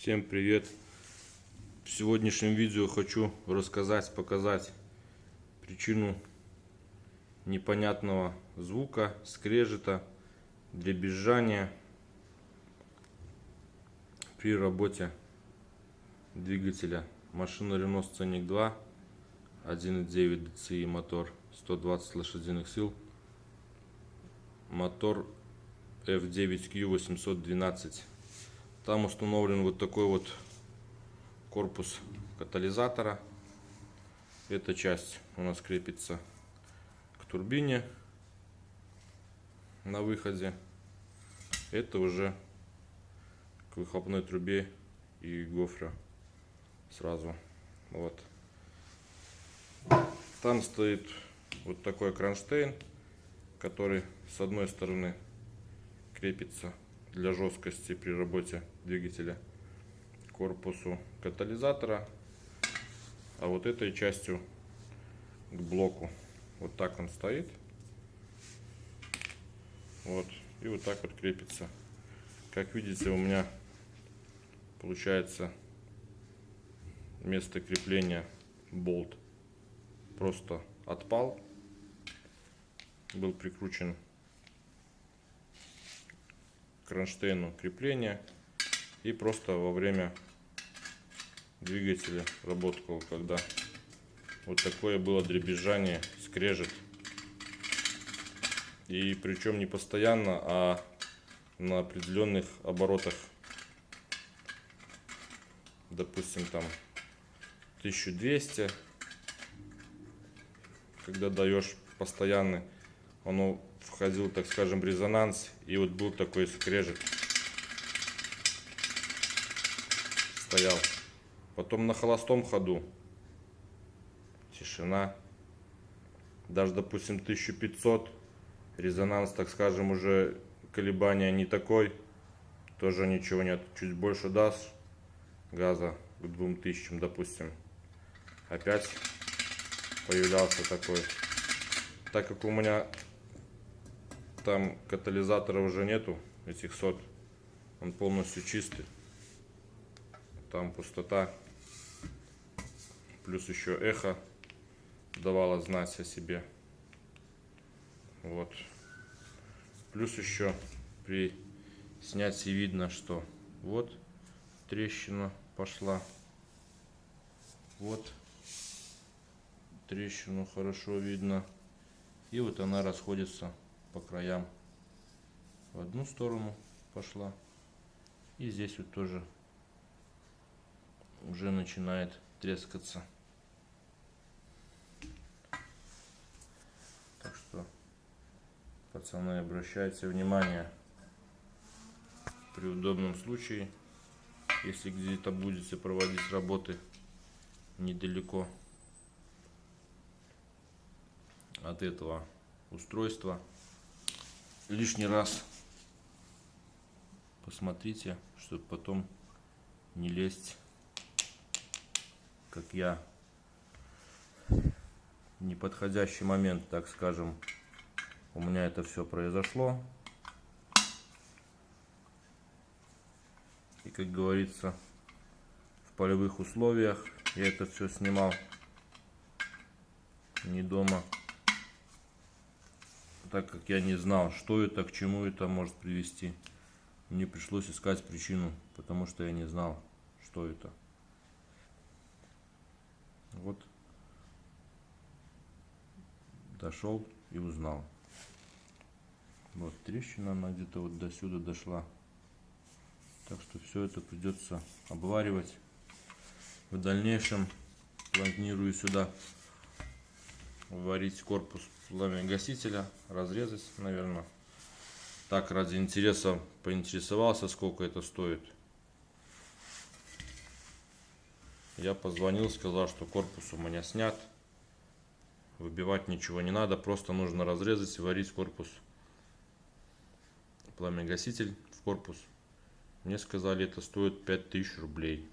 Всем привет! В сегодняшнем видео хочу показать причину непонятного звука, скрежета, дребезжания при работе двигателя машины Renault Scenic 2, 1.9 DCI мотор, 120 лошадиных сил, мотор F9Q 812. Там установлен вот такой вот корпус катализатора. Эта часть у нас крепится к турбине на выходе. Это уже к выхлопной трубе и гофру сразу. Вот. Там стоит вот такой кронштейн, который с одной стороны крепится для жесткости при работе двигателя к корпусу катализатора, а вот этой частью к блоку. Вот так он стоит. Вот. И вот так вот крепится. Как видите, у меня получается место крепления болт просто отпал. Был прикручен к кронштейну крепления и просто во время двигателя работал, когда вот такое было дребезжание, скрежет. И причем не постоянно, а на определенных оборотах. Допустим, там 1200, когда даешь постоянный, оно входил, так скажем, в резонанс, и вот был такой скрежет, стоял. Потом на холостом ходу тишина. Даже, допустим, 1500, резонанс, так скажем, уже колебания не такой, тоже ничего нет. Чуть больше даст газа к 2000, допустим, опять появлялся такой. Так как у меня там катализатора уже нету, этих сот, он полностью чистый, там пустота, плюс еще эхо давало знать о себе. Вот. Плюс еще при снятии видно, что вот трещина пошла, вот трещину хорошо видно, и вот она расходится по краям. В одну сторону пошла, и здесь вот тоже уже начинает трескаться. Так что, пацаны, обращайте внимание, при удобном случае, если где-то будете проводить работы недалеко от этого устройства, лишний раз посмотрите, чтобы потом не лезть, как я, в неподходящий момент, так скажем, у меня это все произошло. И, как говорится, в полевых условиях я это все снимал, не дома, так как я не знал, что это, к чему это может привести. Мне пришлось искать причину, потому что я не знал, что это. Вот дошел и узнал. Вот трещина, она где-то вот до сюда дошла. Так что все это придется обваривать. В дальнейшем планирую сюда варить корпус пламя-гасителя, разрезать, наверное. Так, ради интереса поинтересовался, сколько это стоит. Я позвонил, сказал, что корпус у меня снят. Выбивать ничего не надо, просто нужно разрезать и варить корпус пламя-гаситель в корпус. Мне сказали, это стоит 5000 рублей.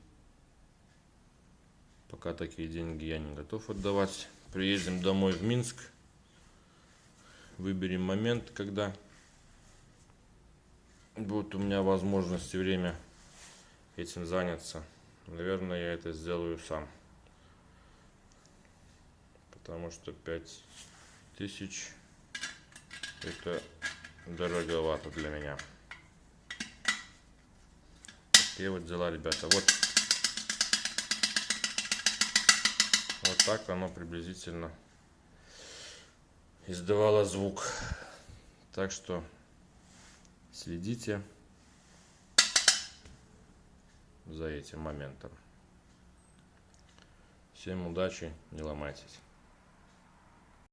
Пока такие деньги я не готов отдавать. Приедем домой в Минск, выберем момент, когда будет у меня возможность и время этим заняться. Наверное, я это сделаю сам. Потому что 5000 это дороговато для меня. Такие вот дела, ребята. Вот так оно приблизительно издавало звук. Так что следите за этим моментом. Всем удачи, не ломайтесь.